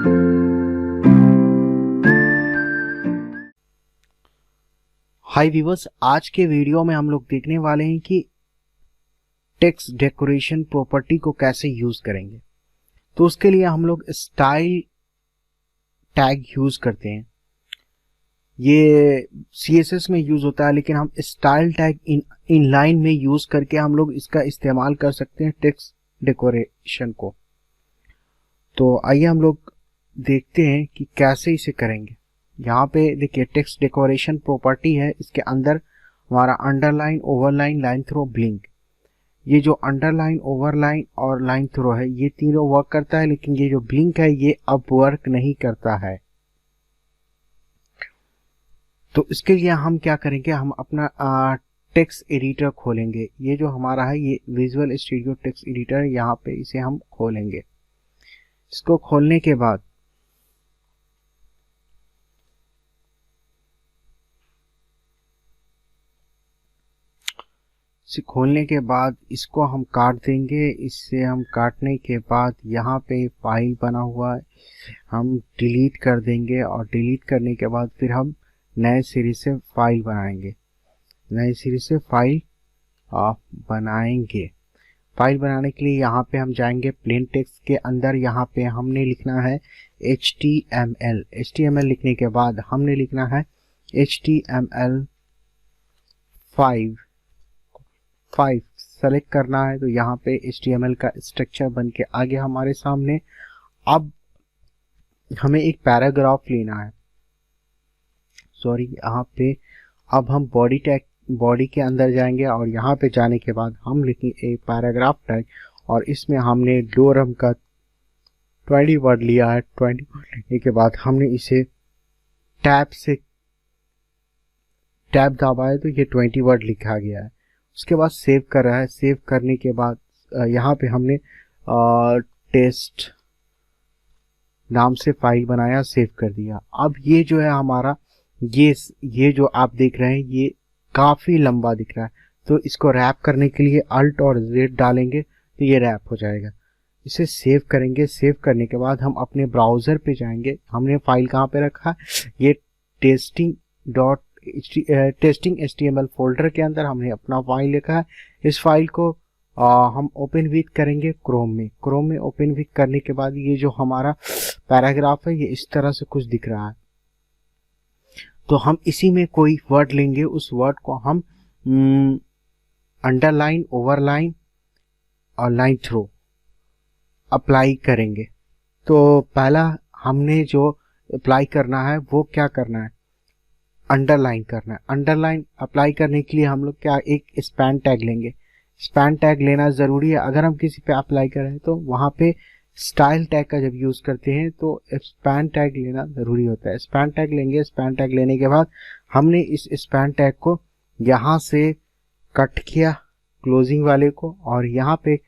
हाय viewers, आज के video में हम लोग देखने वाले हैं कि टेक्स्ट डेकोरेशन प्रॉपर्टी को कैसे यूज करेंगे। तो उसके लिए हम लोग स्टाइल टैग यूज करते हैं। ये CSS में यूज होता है, लेकिन हम स्टाइल टैग इनलाइन में यूज करके हम लोग इसका इस्तेमाल कर सकते हैं टेक्स्ट डेकोरेशन को। तो आइए हम लोग देखते हैं कि कैसे इसे करेंगे। यहाँ पे देखिए टेक्स्ट डेकोरेशन प्रॉपर्टी है, इसके अंदर हमारा underline, overline, line throw, blink. ये जो अंडरलाइन, ओवरलाइन और लाइन थ्रो है ये तीनों वर्क करता है, लेकिन ये जो ब्लिंक है ये अब वर्क नहीं करता है। तो इसके लिए हम क्या करेंगे, हम अपना टेक्स्ट एडिटर खोलेंगे। ये जो हमारा है ये विजुअल स्टूडियो टेक्स्ट एडिटर है, यहाँ पे इसे हम खोलेंगे। इसको खोलने के बाद इसको हम काट देंगे। इससे हम काटने के बाद यहाँ पे फाइल बना हुआ है, हम डिलीट कर देंगे। और डिलीट करने के बाद फिर हम नए सिरे से फाइल बनाएंगे। फाइल बनाने के लिए यहाँ पे हम जाएंगे प्लेन टेक्स्ट के अंदर। यहाँ पे हमने लिखना है HTML लिखने के बाद हमने लिखना है HTML5 सेलेक्ट करना है। तो यहाँ पे HTML का स्ट्रक्चर बन के आ गया हमारे सामने। अब हमें एक पैराग्राफ लेना है। यहाँ पे अब हम बॉडी के अंदर जाएंगे और यहाँ पे जाने के बाद हम लिखेंगे एक पैराग्राफ टैग, और इसमें हमने डोरम का 20 वर्ड लिया है। 20 वर्ड लेने के बाद हमने इसे टैब दबाया तो ये 20 वर्ड लिखा गया है। उसके बाद सेव कर रहा है। सेव करने के बाद यहाँ पे हमने टेस्ट नाम से फाइल बनाया, सेव कर दिया। अब ये जो है हमारा ये जो आप देख रहे हैं ये काफी लंबा दिख रहा है। तो इसको रैप करने के लिए अल्ट और Z डालेंगे तो ये रैप हो जाएगा। इसे सेव करेंगे। सेव करने के बाद हम अपने ब्राउजर पे जाएंगे। हमने फाइल कहाँ पे रखा है, ये टेस्टिंग HTML फोल्डर के अंदर हमने अपना फाइल लिखा है। इस फाइल को हम ओपन विथ करेंगे क्रोम में ओपन विथ करने के बाद ये जो हमारा पैराग्राफ है ये इस तरह से कुछ दिख रहा है। तो हम इसी में कोई वर्ड लेंगे, उस वर्ड को हम अंडरलाइन, ओवरलाइन और लाइन थ्रो अप्लाई करेंगे। तो पहला हमने जो अप्लाई करना है वो क्या करना है, अंडरलाइन करना है। अंडरलाइन अप्लाई करने के लिए हम लोग क्या एक स्पैन टैग लेंगे। स्पैन टैग लेना जरूरी है। अगर हम किसी पे अप्लाई कर रहे हैं तो वहां पे स्टाइल टैग का जब यूज करते हैं तो स्पैन टैग लेना जरूरी होता है। स्पैन टैग लेंगे। स्पैन टैग लेने के बाद हमने इस स्पैन टैग को यहाँ से कट किया क्लोजिंग वाले को, और यहाँ पे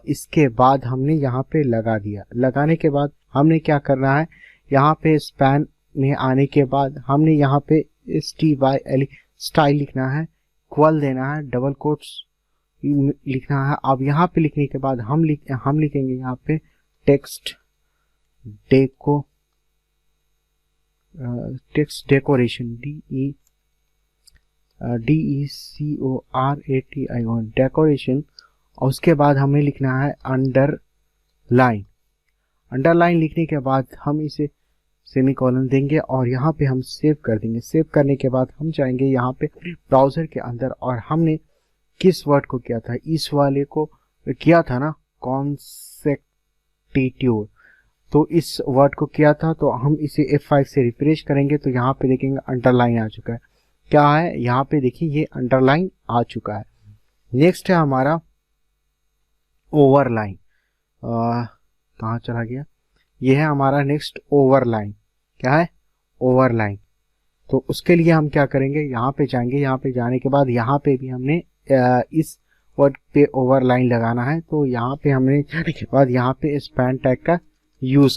इसके बाद हमने यहाँ पे लगा दिया। लगाने के बाद हमने क्या करना है, यहाँ पे स्पैन में आने के बाद हमने यहाँ पे STYL स्टाइल लिखना है, इक्वल देना है, डबल कोट्स लिखना है। अब यहाँ पे लिखने के बाद हम लिखेंगे यहाँ पे टेक्स्ट डेकोरेशन DECORATION डेकोरेशन। और उसके बाद हमें लिखना है अंडरलाइन लिखने के बाद हम इसे सेमीकोलन देंगे और यहाँ पे हम सेव कर देंगे। सेव करने के बाद हम जाएंगे यहाँ पे ब्राउजर के अंदर, और हमने किस वर्ड को किया था, इस वाले को किया था ना, कॉन्सेक्यूटिव। तो इस वर्ड को किया था। तो हम इसे F5 से रिफ्रेश करेंगे तो यहाँ पे देखेंगे अंडरलाइन आ चुका है। क्या है यहाँ पे देखिए, ये अंडरलाइन आ चुका है। नेक्स्ट है हमारा ओवरलाइन। कहाँ चला गया, ये है हमारा नेक्स्ट ओवरलाइन। क्या है, ओवरलाइन। तो उसके लिए हम क्या करेंगे, यहाँ पे जाएंगे। यहाँ पे जाने के बाद यहाँ पे भी हमने इस वर्ड पे ओवरलाइन लगाना है। तो यहाँ पे हमने जाने के बाद यहाँ पे स्पैन टैग का यूज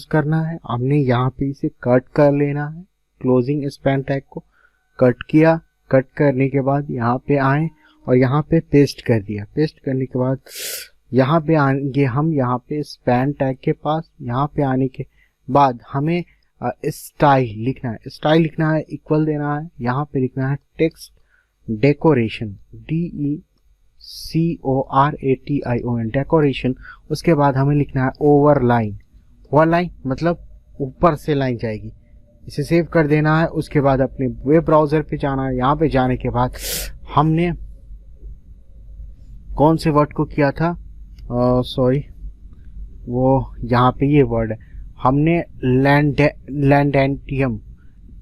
करना है। हमने यहाँ पे इसे कट कर लेना है, क्लोजिंग स्पैन टैग को कट किया। कट करने के बाद यहाँ पे आए और यहाँ पे पेस्ट कर दिया। पेस्ट करने के बाद यहाँ पे आएंगे हम, यहाँ पे स्पैन टैग के पास। यहाँ पे आने के बाद हमें स्टाइल लिखना है, स्टाइल लिखना है, इक्वल देना है, यहाँ पे लिखना है टेक्स्ट डेकोरेशन, DECORATION डेकोरेशन। उसके बाद हमें लिखना है ओवरलाइन, ओवरलाइन मतलब ऊपर से लाइन जाएगी। इसे सेव कर देना है। उसके बाद अपने वेब ब्राउजर पे जाना है। यहाँ पे जाने के बाद हमने कौन से वर्ड को किया था, सॉरी वो यहाँ पे ये वर्ड है, हमने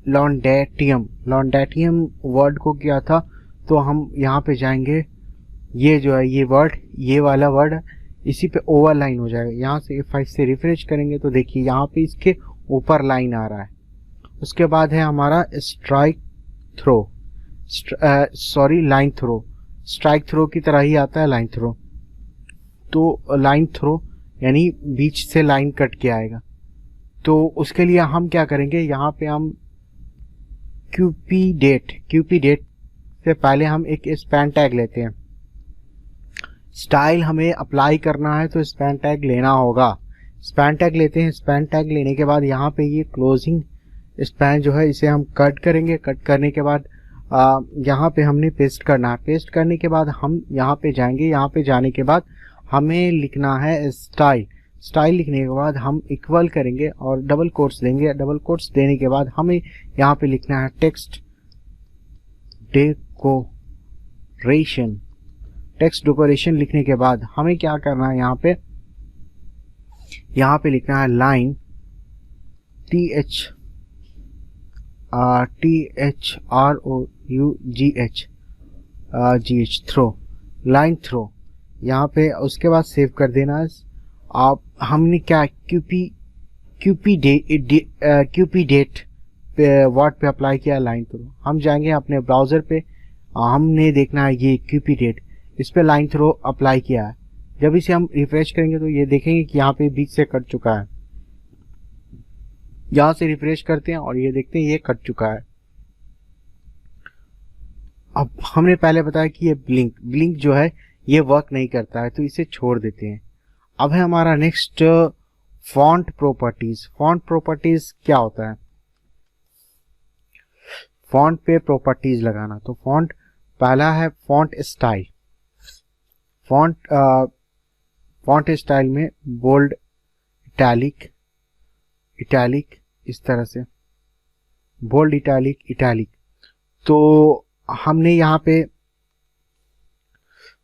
लॉन्डेटियम वर्ड को किया था। तो हम यहाँ पे जाएंगे, ये जो है ये वर्ड, ये वाला वर्ड है, इसी पे ओवरलाइन हो जाएगा। यहाँ से F5 से रिफ्रेश करेंगे तो देखिए यहाँ पे इसके ऊपर लाइन आ रहा है। उसके बाद है हमारा लाइन थ्रो, स्ट्राइक थ्रो की तरह ही आता है लाइन थ्रो। तो लाइन थ्रो यानी बीच से लाइन कट के आएगा। तो उसके लिए हम क्या करेंगे, यहाँ पे हम क्यूपीडेट से पहले हम एक स्पैन टैग लेते हैं। स्टाइल हमें अप्लाई करना है तो स्पैन टैग लेना होगा। स्पैन टैग लेते हैं। स्पैन टैग लेने के बाद यहाँ पे ये क्लोजिंग स्पैन जो है इसे हम कट करेंगे। कट करने के बाद यहाँ पे हमने पेस्ट करना है। पेस्ट करने के बाद हम यहाँ पे जाएंगे। यहाँ पे जाने के बाद हमें लिखना है स्टाइल। स्टाइल लिखने के बाद हम इक्वल करेंगे और डबल कोट्स देंगे। डबल कोट्स देने के बाद हमें यहाँ पे लिखना है टेक्स्ट डेकोरेशन। टेक्स्ट डेकोरेशन लिखने के बाद हमें क्या करना है, यहाँ पे लिखना है line THROUGH through, line through यहाँ पे। उसके बाद सेव कर देना है। आप हमने क्या क्यूपीडेट पे वर्ड पे अप्लाई किया लाइन थ्रो। हम जाएंगे अपने ब्राउजर पे, हमने देखना है ये क्यूपीडेट, इस पे लाइन थ्रो अप्लाई किया है। जब इसे हम रिफ्रेश करेंगे तो ये देखेंगे कि यहाँ पे बीच से कट चुका है। यहाँ से रिफ्रेश करते हैं और ये देखते हैं ये कट चुका है। अब हमने पहले बताया कि ये ब्लिंक जो है ये वर्क नहीं करता है, तो इसे छोड़ देते हैं। अब है हमारा next font properties. Font properties क्या होता है, फॉन्ट पे प्रॉपर्टीज लगाना। तो फॉन्ट पहला है फॉन्ट स्टाइल। फॉन्ट स्टाइल में बोल्ड, इटैलिक इस तरह से, बोल्ड, इटैलिक। तो हमने यहाँ पे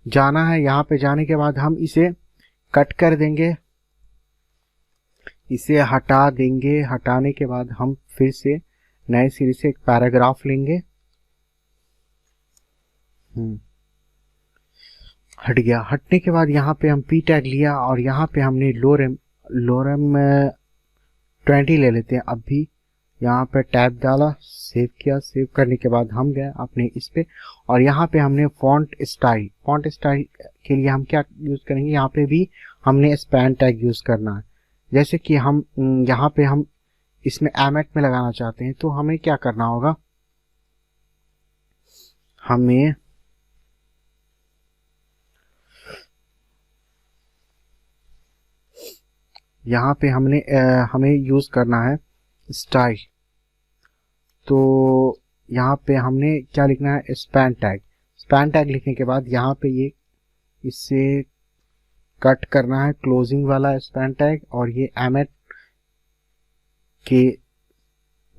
जाना है। यहाँ पे जाने के बाद हम इसे कट कर देंगे, इसे हटा देंगे। हटाने के बाद हम फिर से नए सिरे से एक पैराग्राफ लेंगे। हट गया। हटने के बाद यहाँ पे हम पी टैग लिया और यहाँ पे हमने लोरेम 20 ले लेते हैं। अब भी यहाँ पे टैब डाला, सेव किया। सेव करने के बाद हम गए अपने इस पे और यहाँ पे हमने फॉन्ट स्टाइल के लिए हम क्या यूज करेंगे, यहाँ पे भी हमने स्पैन टैग यूज करना है। जैसे कि हम यहाँ पे हम इसमें एमेट में लगाना चाहते हैं तो हमें क्या करना होगा, हमें यहाँ पे हमें यूज करना है स्टाइल। तो यहाँ पे हमने क्या लिखना है, स्पैन टैग। स्पैन टैग लिखने के बाद यहाँ पे ये इससे कट करना है क्लोजिंग वाला स्पैन टैग और ये एमेट के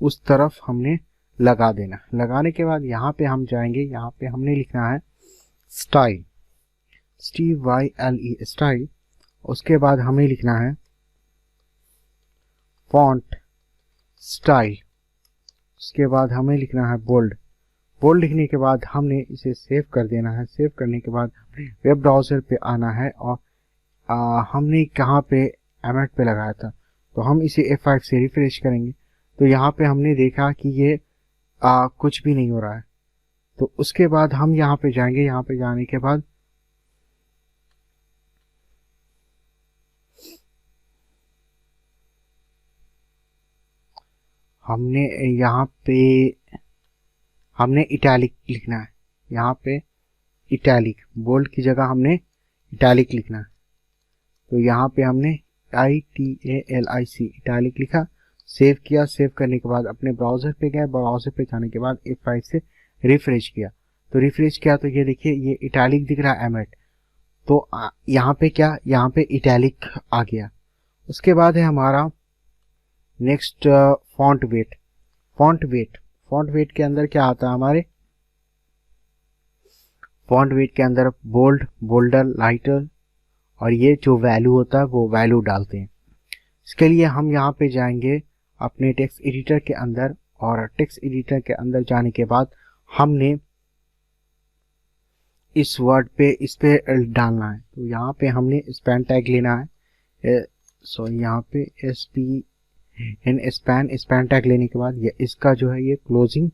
उस तरफ हमने लगा देना। लगाने के बाद यहाँ पे हम जाएंगे, यहाँ पे हमने लिखना है स्टाइल, STYLE स्टाइल। उसके बाद हमें लिखना है फॉन्ट स्टाइल। उसके बाद हमें लिखना है बोल्ड। बोल्ड लिखने के बाद हमने इसे सेव कर देना है। सेव करने के बाद वेब ब्राउजर पे आना है और हमने कहाँ पे एमेट पे लगाया था, तो हम इसे F5 से रिफ्रेश करेंगे तो यहाँ पे हमने देखा कि ये कुछ भी नहीं हो रहा है। तो उसके बाद हम यहाँ पे जाएंगे। यहाँ पे जाने के बाद हमने इटैलिक लिखना है। यहाँ पे इटैलिक, बोल्ड की जगह हमने इटैलिक लिखना है। तो यहाँ पे हमने ITALIC इटैलिक लिखा, सेव किया। सेव करने के बाद अपने ब्राउज़र पे गए, ब्राउज़र पे जाने के बाद F5 से रिफ्रेश किया, तो रिफ्रेश किया तो ये देखिए ये इटैलिक दिख रहा है एमेट। तो यहाँ पे क्या, यहाँ पे इटैलिक आ गया। उसके बाद है हमारा next font weight. Font weight के अंदर क्या आता है हमारे, फॉन्ट वेट के अंदर बोल्ड, बोल्डर, लाइटर और ये जो वैल्यू होता है वो वैल्यू डालते हैं। इसके लिए हम यहाँ पे जाएंगे अपने टेक्स्ट एडिटर के अंदर, और टेक्स्ट एडिटर के अंदर जाने के बाद हमने इस वर्ड पे इस पे डालना है। तो यहाँ पे हमने स्पैन टैग लेना है, सॉरी यहाँ पे स्पैन टैग लेने के बाद ये इसका जो है ये क्लोजिंग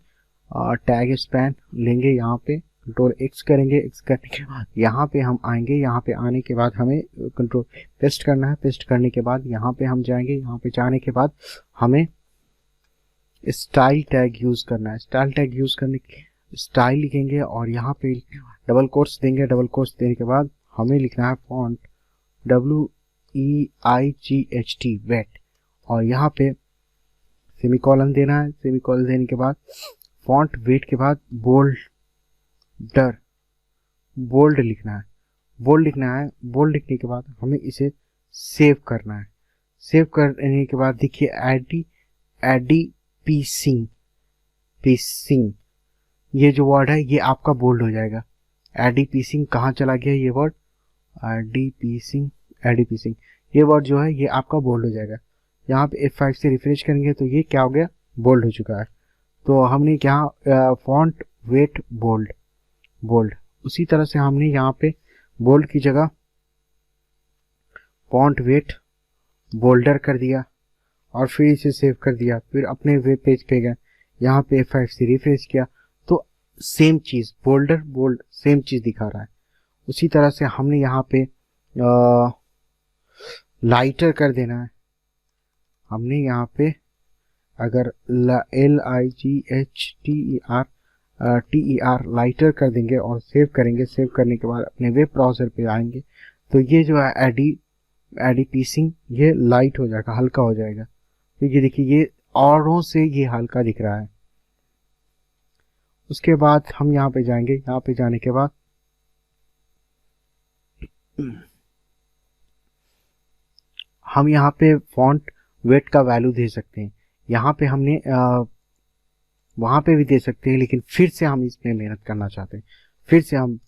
टैग स्पैन लेंगे। यहाँ पे कंट्रोल X करेंगे, X करने के बाद यहाँ पे हम आएंगे। यहाँ पे आने के बाद हमें कंट्रोल पेस्ट करना है। पेस्ट करने के बाद यहाँ पे हम जाएंगे। यहाँ पे जाने के बाद हमें स्टाइल टैग यूज करना है। स्टाइल टैग यूज करने के स्टाइल लिखेंगे और यहाँ पे डबल कोट्स देंगे। डबल कोट्स देने के बाद हमें लिखना है फॉन्ट WEIGHT वेट, और यहाँ पे सेमीकोलन देना है। सेमीकोलन देने के बाद फॉन्ट वेट के बाद बोल्ड लिखना है। बोल्ड लिखने के बाद हमें इसे सेव करना है। सेव करने के बाद देखिए एडिपिसिंग ये जो वर्ड है ये आपका बोल्ड हो जाएगा। एडिपिसिंग कहाँ चला गया ये वर्ड, एडिपिसिंग ये वर्ड जो है ये आपका बोल्ड हो जाएगा। यहाँ पे F5 से रिफ्रेश करेंगे तो ये क्या हो गया, बोल्ड हो चुका है। तो हमने क्या फॉन्ट वेट बोल्ड, उसी तरह से हमने यहाँ पे बोल्ड की जगह फॉन्ट वेट बोल्डर कर दिया और फिर इसे सेव कर दिया। फिर अपने वेब पेज पे गए, यहाँ पे F5 से रिफ्रेश किया तो सेम चीज बोल्ड सेम चीज दिखा रहा है। उसी तरह से हमने यहाँ पे लाइटर कर देना है। हमने यहाँ पे अगर LIGHTER लाइटर कर देंगे और सेव करेंगे। सेव करने के बाद अपने वेब ब्राउजर पे आएंगे तो ये जो है एडिपिसिंग ये लाइट हो जाएगा, हल्का हो जाएगा। तो ये देखिए ये औरों से ये हल्का दिख रहा है। उसके बाद हम यहाँ पे जाएंगे। यहाँ पे जाने के बाद हम यहाँ पे फॉन्ट वेट का वैल्यू दे सकते हैं। यहाँ पे हमने वहां पे भी दे सकते हैं, लेकिन फिर से हम इसमें मेहनत करना चाहते हैं। फिर से हम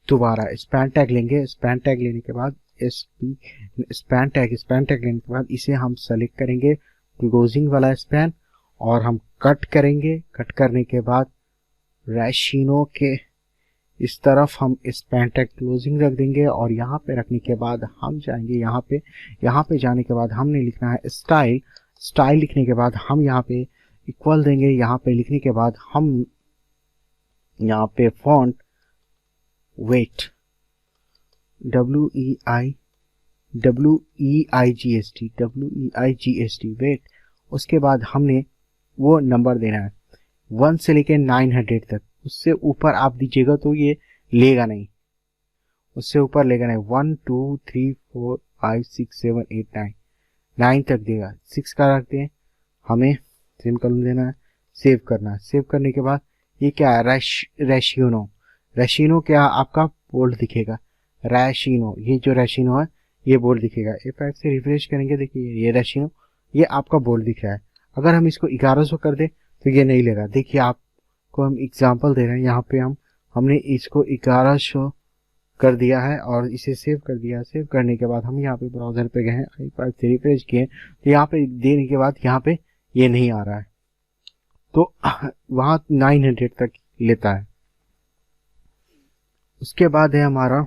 दोबारा स्पैन टैग लेंगे। स्पैन टैग लेने के बाद स्पैन टैग लेने के बाद इसे हम सेलेक्ट करेंगे क्लोजिंग वाला स्पैन और हम कट करेंगे। कट करने के बाद रेशिनो के इस तरफ हम स्पैन टैग क्लोजिंग रख देंगे और यहाँ पे रखने के बाद हम जाएंगे यहाँ पे जाने के बाद हमने लिखना है स्टाइल लिखने के बाद हम यहाँ पे इक्वल देंगे। यहाँ पे लिखने के बाद हम यहाँ पे फॉन्ट वेट WEIGHT वेट, उसके बाद हमने वो नंबर देना है 1 से लेकर 900 तक। उससे ऊपर आप दीजिएगा तो ये लेगा नहीं, उससे ऊपर लेगा नहीं। 1 2 3 4 5 6 7 8 9 तक देगा। 6 का रखते हैं। हमें सेमीकोलन देना है, सेव करना है। सेव करने के बाद ये क्या है, रेशिनो क्या आपका बोल्ड दिखेगा। ये जो रेशिनो है ये बोल्ड दिखेगा। F5 से रिफ्रेश करेंगे, देखिए ये रेशिनो ये आपका बोल्ड दिख रहा है। अगर हम इसको 1100 कर दे तो ये नहीं लेगा। देखिए आपको हम एग्जांपल दे रहे हैं। यहाँ पे हमने इसको 1100 कर दिया है और इसे सेव कर दिया। सेव करने के बाद हम यहाँ पे ब्राउजर पे गए, F5 से रिफ्रेश किए तो यहाँ पे देने के बाद यहाँ पे ये नहीं आ रहा है, तो वहां 900 तक लेता है। उसके बाद है हमारा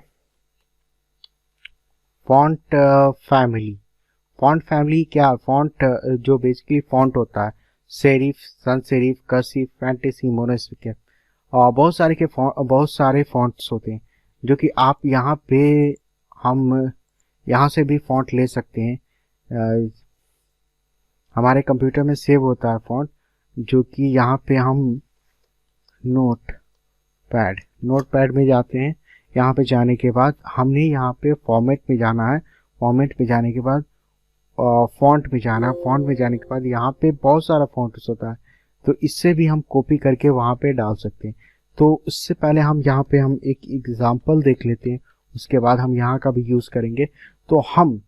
फॉन्ट फैमिली क्या, फॉन्ट जो बेसिकली फॉन्ट होता है serif, sans serif, cursive, fantasy, monospace, और बहुत सारे फॉन्ट्स होते हैं जो कि आप यहाँ पे हम यहाँ से भी फॉन्ट ले सकते हैं। हमारे कंप्यूटर में सेव होता है फॉन्ट, जो कि यहाँ पे हम नोट पैड में जाते हैं। यहाँ पे जाने के बाद हमने यहाँ पे फॉर्मेट में जाना है। फॉर्मेट पे जाने के बाद फॉन्ट में जाना, फॉन्ट में जाने के बाद यहाँ पे बहुत सारा फॉन्ट्स होता है, तो इससे भी हम कॉपी करके वहाँ पे डाल सकते हैं। तो उससे पहले हम यहाँ पे हम एक एग्जांपल देख लेते हैं, उसके बाद हम यहाँ का भी यूज़ करेंगे। तो हम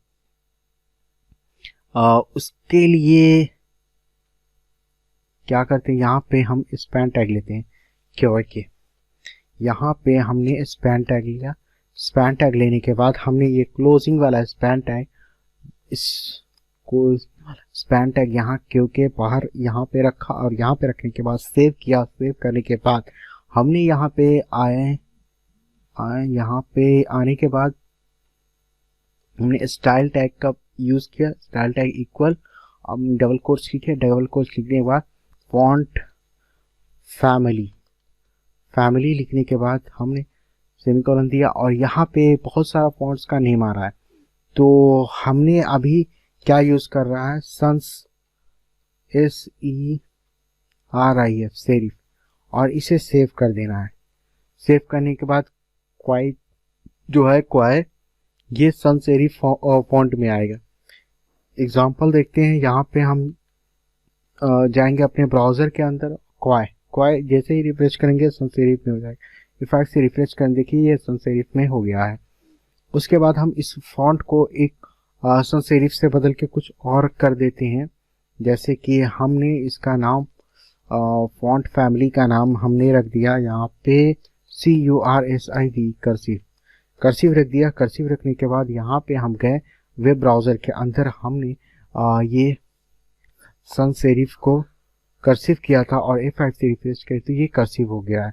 उसके लिए क्या करते हैं, यहाँ पे हम स्पैन टैग लेते हैं के। यहाँ पे हमने स्पैन टैग लिया। स्पैन टैग लेने के बाद हमने ये क्लोजिंग वाला स्पैन टैग, इसको स्पैन टैग यहाँ क्यू के बाहर यहाँ पे रखा और यहाँ पे रखने के बाद सेव किया। सेव करने के बाद हमने यहाँ पे आए यहाँ पे आने के बाद हमने स्टाइल टैग का यूज किया। स्टाइल टैग इक्वल, अब डबल कोट्स लिखे। डबल कोट्स लिखने के बाद फॉन्ट फैमिली लिखने के बाद हमने सेमीकोलन दिया और यहाँ पे बहुत सारा फॉन्ट्स का नेम आ रहा है। तो हमने अभी क्या यूज कर रहा है, सन्स SERIF सेरिफ, और इसे सेव कर देना है। सेव करने के बाद क्वाई जो है क्वाई, ये सन्स सेरिफ फॉन्ट में आएगा। एग्जांपल देखते हैं। यहाँ पे हम जाएंगे अपने ब्राउजर के अंदर, क्वाई जैसे ही रिफ्रेश करेंगे सन्स सेरिफ में हो जाएगा। इफेक्ट से रिफ्रेश कर देखिए, ये सन्स सेरिफ में हो गया है। उसके बाद हम इस फॉन्ट को एक सन्स सेरिफ से बदल के कुछ और कर देते हैं। जैसे कि हमने इसका नाम फॉन्ट फैमिली का नाम हमने रख दिया यहाँ पे CURSIV कर्सिव रख दिया। कर्सिव रखने के बाद यहाँ पे हम गए वेब ब्राउजर के अंदर, हमने ये सन्स सेरिफ को कर्सिव किया था और F5 से रिफ्रेश किया तो ये कर्सिव हो गया है।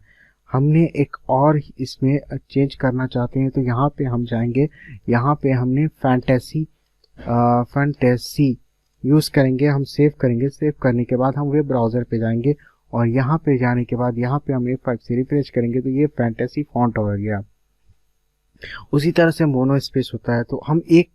हमने एक और इसमें चेंज करना चाहते हैं तो यहाँ पे हम जाएंगे। यहाँ पे हमने फैंटेसी यूज करेंगे, हम सेव करेंगे। सेव करने के बाद हम वेब ब्राउजर पे जाएंगे और यहाँ पे जाने के बाद यहाँ पे हम F5 से रिफ्रेश करेंगे तो ये फैंटेसी फॉन्ट हो गया। उसी तरह से मोनो स्पेस होता है, तो हम एक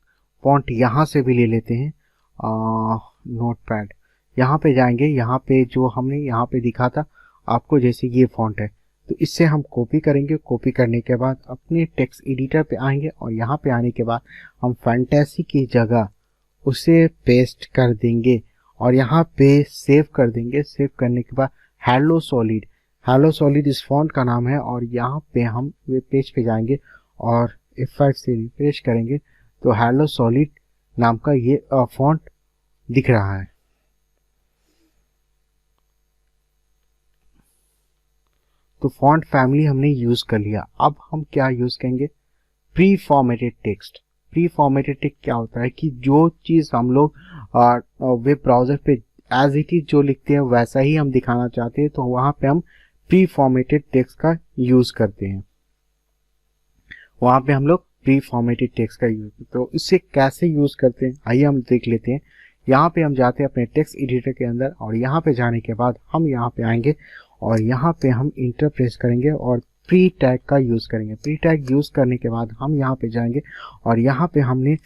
फॉन्ट यहाँ से भी ले लेते हैं। नोटपैड यहाँ पे जाएंगे, यहाँ पे जो हमने यहाँ पे दिखा था आपको, जैसे ये फॉन्ट है, तो इससे हम कॉपी करेंगे। कॉपी करने के बाद अपने टेक्स्ट एडिटर पे आएंगे और यहाँ पे आने के बाद हम फैंटेसी की जगह उसे पेस्ट कर देंगे और यहाँ पे सेव कर देंगे। सेव करने के बाद हेलो सॉलिड इस फॉन्ट का नाम है और यहाँ पे हम वेब पेज पे जाएंगे और F5 से रिफ्रेश करेंगे तो हेलो सॉलिड नाम का ये फॉन्ट दिख रहा है। तो फॉन्ट फैमिली हमने यूज कर लिया। अब हम क्या यूज करेंगे, pre formatted text. Pre formatted text क्या होता है कि जो चीज हम लोग वेब ब्राउजर पे एज इट इज जो लिखते हैं वैसा ही हम दिखाना चाहते हैं, तो वहां पे हम प्री फॉर्मेटेड टेक्स्ट का यूज करते हैं। वहां पे हम लोग प्री फॉर्मेटेड टेक्स्ट का यूज, तो इससे कैसे यूज करते हैं आइए हम देख लेते हैं। यहाँ पे हम जाते हैं अपने टेक्स्ट एडिटर के अंदर और यहाँ पे जाने के बाद हम यहाँ पे आएंगे और यहाँ पे हम इंटर प्रेस करेंगे और प्री टैग का यूज करेंगे। प्री टैग यूज करने के बाद हम यहाँ पे जाएंगे और यहाँ पे हमने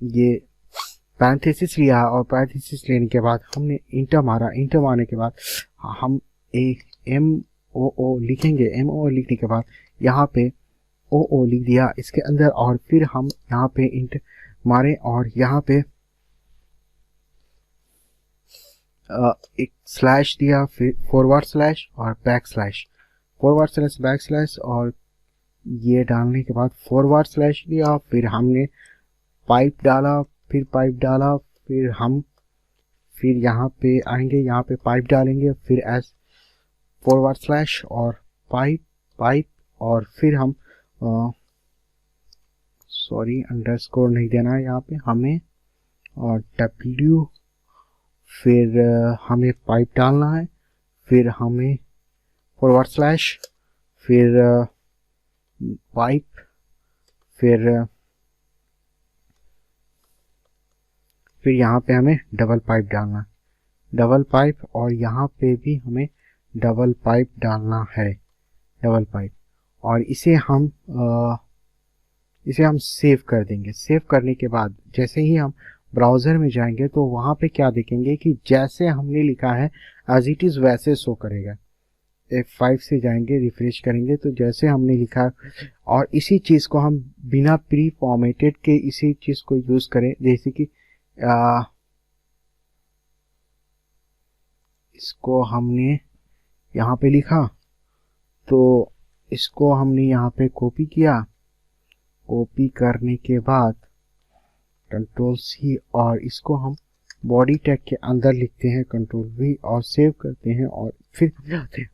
ये पैरेंथेसिस लिया और पैरेंथेसिस लेने के बाद हमने इंटर मारा। इंटर मारने के बाद हम एक MOO लिखेंगे। MOO लिखने के बाद यहाँ पे OO लिख दिया इसके अंदर और फिर हम यहाँ पे इंटर मारे और यहाँ पे एक स्लैश दिया, फिर फॉरवर्ड स्लैश और back slash, forward slash back slash, और ये डालने के बाद फॉरवर्ड स्लैश दिया, फिर हमने पाइप डाला, फिर पाइप डाला, फिर यहाँ पे आएंगे, यहाँ पे पाइप डालेंगे, फिर एस फॉरवर्ड स्लैश और पाइप और फिर हम सॉरी अंडरस्कोर नहीं देना है यहाँ पे हमें, और W, फिर हमें पाइप डालना है, फिर हमें फॉरवर्ड स्लैश, फिर पाइप, फिर यहाँ पे हमें डबल पाइप डालना है, डबल पाइप, और यहाँ पे भी हमें डबल पाइप डालना है, डबल पाइप, और इसे हम सेव कर देंगे। सेव करने के बाद जैसे ही हम ब्राउजर में जाएंगे तो वहां पे क्या देखेंगे कि जैसे हमने लिखा है एज इट इज वैसे शो करेगा। F5 से जाएंगे, रिफ्रेश करेंगे तो जैसे हमने लिखा, और इसी चीज़ को हम बिना प्री फॉर्मेटेड के इसी चीज़ को यूज़ करें, जैसे कि इसको हमने यहाँ पे लिखा तो इसको हमने यहाँ पे कॉपी किया, कॉपी करने के बाद कंट्रोल सी, और इसको हम बॉडी टैग के अंदर लिखते हैं कंट्रोल वी और सेव करते हैं, और फिर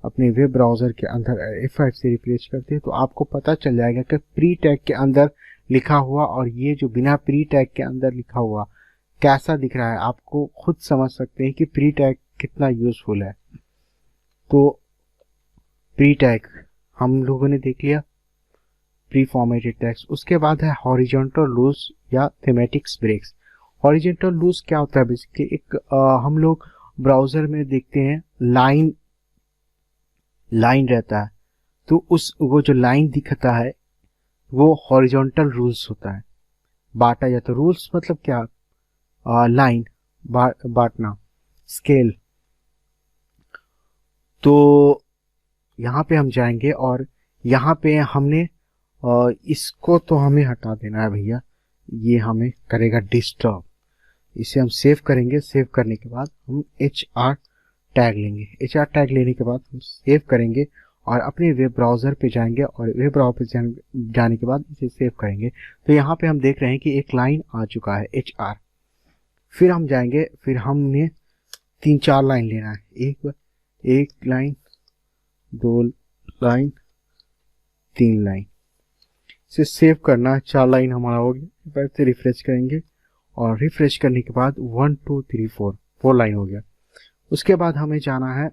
अपने वेब ब्राउज़र के अंदर F5 से रिफ्रेश करते हैं तो आपको पता चल जाएगा कि प्री टैग के अंदर लिखा हुआ और ये जो बिना प्री टैग के अंदर लिखा हुआ कैसा दिख रहा है। आपको खुद समझ सकते हैं कि प्री टैग कितना यूजफुल है। तो प्री टैग हम लोगों ने देख लिया, प्री फॉर्मेटेड टेक्स्ट। उसके बाद है हॉरिजॉन्टल लूज या थीमेटिक्स ब्रेक्स। हॉरिजॉन्टल लूज क्या होता है? बेसिकली एक हम लोग ब्राउजर में देखते हैं लाइन रहता है, तो वो जो लाइन दिखता है वो हॉरिजॉन्टल रूल्स होता है, बांटा जाता है। रूल्स मतलब क्या? लाइन बांटना, स्केल। तो यहाँ पे हम जाएंगे और यहाँ पे हमने इसको तो हमें हटा देना है भैया, ये हमें करेगा डिस्टर्ब। इसे हम सेव करेंगे, सेव करने के बाद हम HR टैग लेंगे। HR टैग लेने के बाद हम सेव करेंगे और अपने वेब ब्राउज़र पे जाएंगे और वेब ब्राउज़र पे जाने के बाद इसे सेव करेंगे। तो यहाँ पे हम देख रहे हैं कि एक लाइन आ चुका है HR। फिर हम जाएंगे, फिर हमने 3-4 लाइन लेना है, एक लाइन, 2 लाइन, 3 लाइन, इसे सेव करना है। 4 लाइन हमारा हो गया। फिर से रिफ्रेश करेंगे और रिफ्रेश करने के बाद 1 2 3 4 लाइन हो गया। उसके बाद हमें जाना है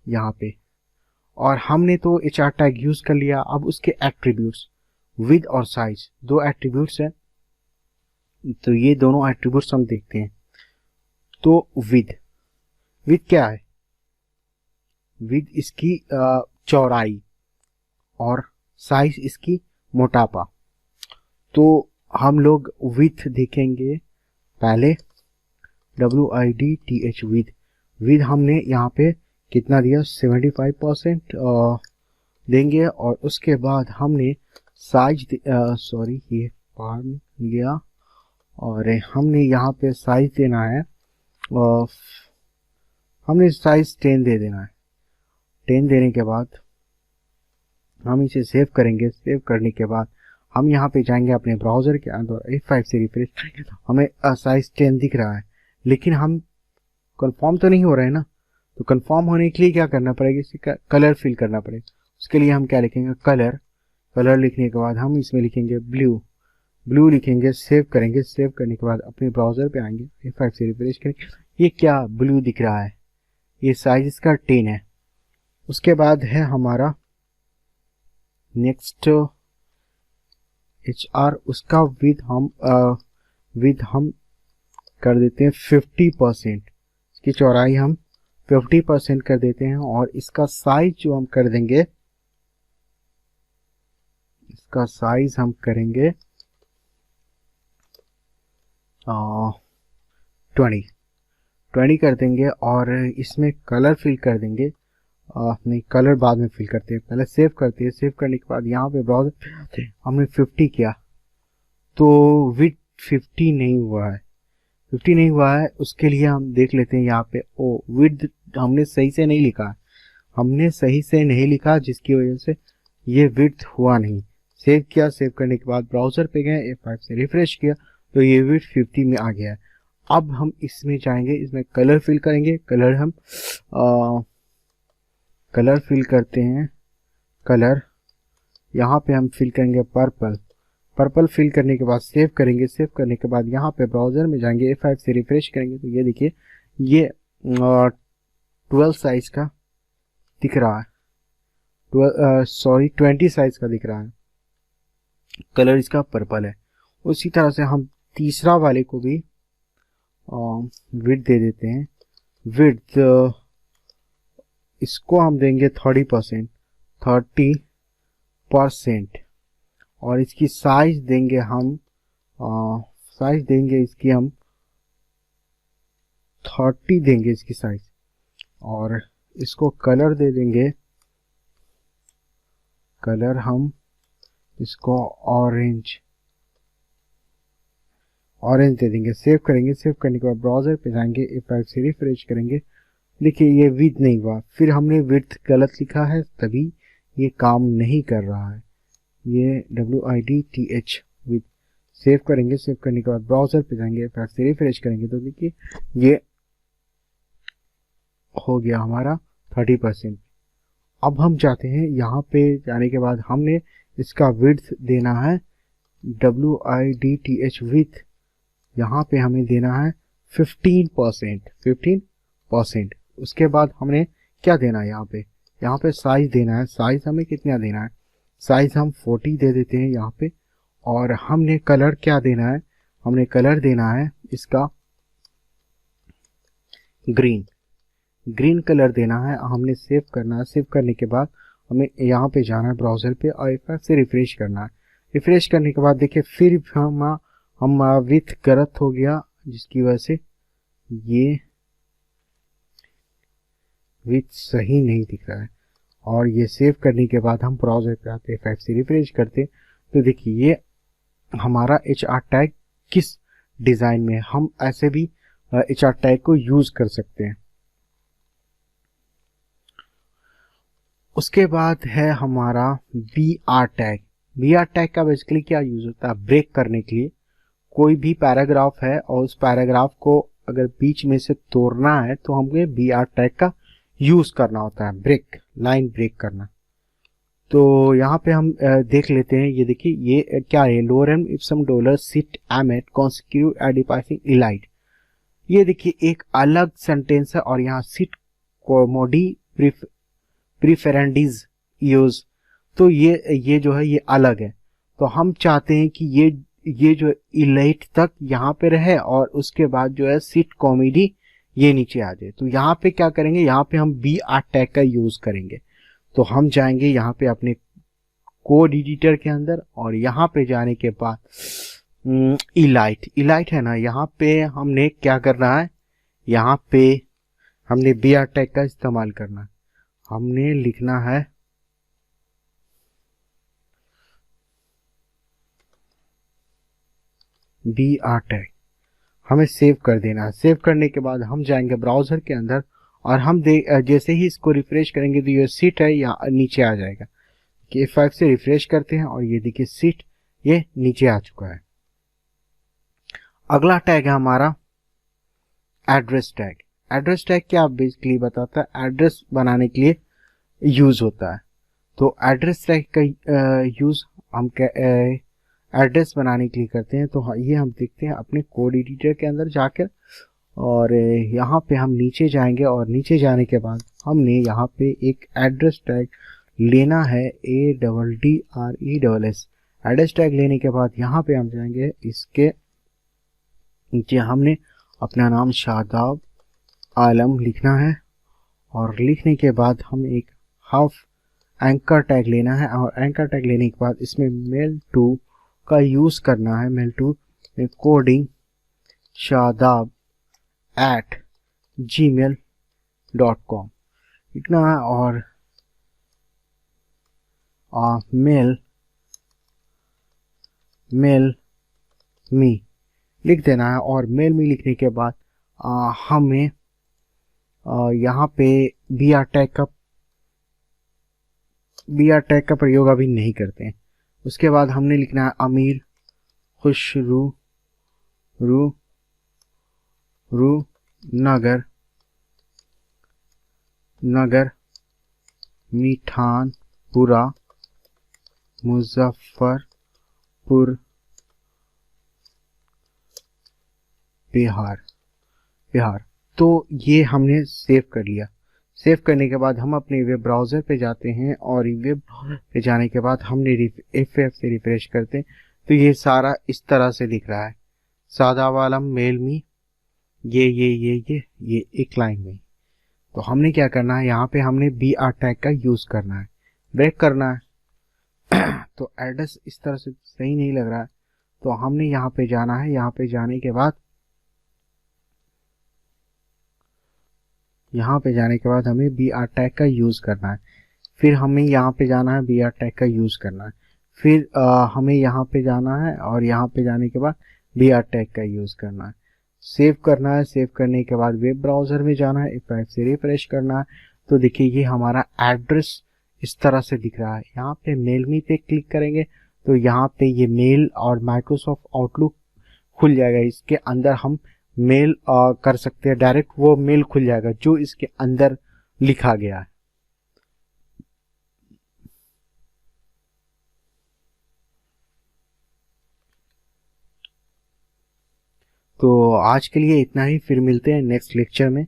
यहाँ पे, और हमने तो HR टैग यूज कर लिया। अब उसके एट्रीब्यूट्स विद और साइज, 2 एट्रीब्यूट्स हैं, तो ये दोनों एट्रीब्यूट्स हम देखते हैं। तो विद क्या है? विद इसकी चौड़ाई और साइज इसकी मोटापा। तो हम लोग विथ देखेंगे पहले, WIDTH विद हमने यहाँ पे कितना दिया? 75% देंगे। और उसके बाद हमने साइज सॉरी ये बाहर निकल गया, और हमने यहाँ पे साइज देना है, हमने साइज 10 दे देना है। 10 देने के बाद हम इसे सेव करेंगे। सेव करने के बाद हम यहाँ पे जाएंगे अपने ब्राउजर के अंदर, F5 से रिफ्रेश करेंगे तो हमें साइज 10 दिख रहा है, लेकिन हम कंफर्म तो नहीं हो रहे हैं ना। तो कंफर्म होने के लिए क्या करना पड़ेगा? इसे कलर फिल करना पड़ेगा। उसके लिए हम क्या लिखेंगे? कलर लिखने के बाद हम इसमें लिखेंगे ब्लू लिखेंगे, सेव करेंगे। सेव करने के बाद अपने ब्राउजर पे आएंगे, F5 से रिफ्रेश करेंगे। ये क्या ब्लू दिख रहा है? ये साइज इसका 10 है। उसके बाद है हमारा नेक्स्ट HR, उसका विद हम कर देते हैं 50%, इसकी चौड़ाई हम 50% कर देते हैं। और इसका साइज जो हम कर देंगे, इसका साइज हम करेंगे 20 कर देंगे। और इसमें कलर फिल कर देंगे, नहीं कलर बाद में फिल करते हैं, पहले सेव करते हैं। सेव करने के बाद यहाँ पे ब्राउजर हमने 50 किया तो विथ 50 नहीं हुआ है, 50 नहीं हुआ है। उसके लिए हम देख लेते हैं यहाँ पे, विथ हमने सही से नहीं लिखा, जिसकी वजह से ये विथ हुआ नहीं। सेव किया, सेव करने के बाद ब्राउजर पे गए, F5 से रिफ्रेश किया तो ये विथ 50 में आ गया है। अब हम इसमें जाएंगे, इसमें कलर फिल करेंगे। कलर फिल करते हैं। कलर यहाँ पे हम फिल करेंगे पर्पल फिल करने के बाद सेव करेंगे। सेव करने के बाद यहाँ पे ब्राउजर में जाएंगे, F5 से रिफ्रेश करेंगे तो ये देखिए, ये 12 साइज का दिख रहा है, 20 साइज का दिख रहा है। कलर इसका पर्पल है। उसी तरह से हम तीसरा वाले को भी विड्थ दे देते हैं। विड्थ इसको हम देंगे 30%, और इसकी साइज देंगे हम इसकी हम 30 देंगे इसकी साइज। और इसको कलर दे देंगे कलर हम इसको ऑरेंज दे देंगे। सेव करेंगे। सेव करने के बाद ब्राउजर पे जाएंगे, इफेक्ट से रिफ्रेश करेंगे। देखिए ये विड्थ नहीं हुआ, फिर हमने विड्थ गलत लिखा है तभी ये काम नहीं कर रहा है। ये WIDTH विथ। सेव करेंगे। सेव करने के बाद ब्राउजर पे जाएंगे, इफेक्ट से रिफ्रेश करेंगे तो देखिए ये हो गया हमारा 30%। अब हम जाते हैं, यहाँ पे जाने के बाद हमने इसका विड्थ देना है WIDTH विथ। यहाँ पे हमें देना है 15%। उसके बाद हमने क्या देना है, यहाँ पे साइज देना है। साइज हमें कितना देना है, साइज हम 40 दे देते हैं यहाँ पे। और हमने कलर क्या देना है, हमने कलर देना है इसका ग्रीन कलर देना है। हमने सेव करना है। सेव करने के बाद हमें यहाँ पे जाना है ब्राउजर पे और इफेक्ट से रिफ्रेश करना है। रिफ्रेश करने के बाद देखिए फिर हम विथ गलत हो गया, जिसकी वजह से ये विथ सही नहीं दिख रहा है। और ये सेव करने के बाद हम ब्राउजर पे आते, इफेक्ट से रिफ्रेश करते तो देखिए ये हमारा HR टैग किस डिजाइन में, हम ऐसे भी HR टैग को यूज कर सकते हैं। उसके बाद है हमारा BR टैग। BR टैग का बेसिकली क्या यूज होता है, ब्रेक करने के लिए। कोई भी पैराग्राफ है और उस पैराग्राफ को अगर बीच में से तोड़ना है तो हमें BR टैग का यूज करना होता है, लाइन ब्रेक करना। तो यहाँ पे हम देख लेते हैं। ये देखिए ये क्या है, lorem ipsum dolor sit amet consectetur adipiscing elit. ये देखिए एक अलग सेंटेंस है और यहाँ सिट कोमोडी प्रिफरेंडीज यूज, तो ये जो है ये अलग है। तो हम चाहते हैं कि ये जो इलाइट तक यहाँ पे रहे और उसके बाद जो है सिट कॉमेडी ये नीचे आ जाए। तो यहाँ पे क्या करेंगे, यहाँ पे हम BR टैग का यूज करेंगे। तो हम जाएंगे यहाँ पे अपने कोड एडिटर के अंदर और यहाँ पे जाने के बाद इलाइट है ना, यहाँ पे हमने क्या करना है, यहाँ पे हमने BR टैग का इस्तेमाल करना है। हमने लिखना है BR टैग, हमें सेव कर देना है। सेव करने के बाद हम जाएंगे ब्राउजर के अंदर और हम जैसे ही इसको रिफ्रेश करेंगे तो ये सीट है यहाँ नीचे आ जाएगा। कि F5 से रिफ्रेश करते हैं और ये देखिए सीट ये नीचे आ चुका है। अगला टैग है हमारा एड्रेस टैग। एड्रेस टैग क्या बेसिकली बताता है, एड्रेस बनाने के लिए यूज होता है। तो एड्रेस टैग का यूज हम एड्रेस बनाने के लिए करते हैं। तो ये हम देखते हैं अपने कोड एडिटर के अंदर जाकर और यहाँ पे हम नीचे जाएंगे और नीचे जाने के बाद हमने यहाँ पे एक एड्रेस टैग लेना है, ADDRESS। एड्रेस टैग लेने के बाद यहाँ पे हम जाएंगे, इसके नीचे हमने अपना नाम शादाब आलम लिखना है और लिखने के बाद हम एक हाफ एंकर टैग लेना है और एंकर टैग लेने के बाद इसमें mail2 का यूज करना है। mail2 में कोडिंग shadab@gmail.com लिखना है और मेल मी लिख देना है। और मेल मी लिखने के बाद हमें यहाँ पे BR टैग का प्रयोग अभी नहीं करते हैं। उसके बाद हमने लिखना है अमीर खुशरू नगर मीठानपुरा मुजफ्फरपुर बिहार। तो ये हमने सेव कर लिया। सेव करने के बाद हम अपने वेब ब्राउज़र पे जाते हैं और वेब ब्राउज़र पे जाने के बाद हमने F5 से रिफ्रेश करते हैं तो ये सारा इस तरह से दिख रहा है। सादा वाला मेल मी ये एक लाइन में। तो हमने क्या करना है, यहाँ पे हमने BR टैग का यूज करना है, ब्रेक करना है। तो एड्रेस इस तरह से सही नहीं लग रहा है तो हमने यहाँ पे जाना है। यहाँ पे जाने के बाद हमें BR टैग का यूज करना है। फिर हमें यहाँ पे जाना है, बी आर टैग का यूज़ करना है। फिर हमें यहाँ पे जाना है और यहाँ पे जाने के बाद बी आर टैग का यूज़ करना है। सेव करना है, सेव करने के बाद वेब ब्राउज़र में जाना है, F5 से रिफ्रेश करना है। तो देखिए ये हमारा एड्रेस इस तरह से दिख रहा है। यहाँ पे मेल मी पे क्लिक करेंगे तो यहाँ पे ये मेल और माइक्रोसॉफ्ट आउटलुक खुल जाएगा। इसके अंदर हम मेल कर सकते हैं, डायरेक्ट वो मेल खुल जाएगा जो इसके अंदर लिखा गया है। तो आज के लिए इतना ही, फिर मिलते हैं नेक्स्ट लेक्चर में।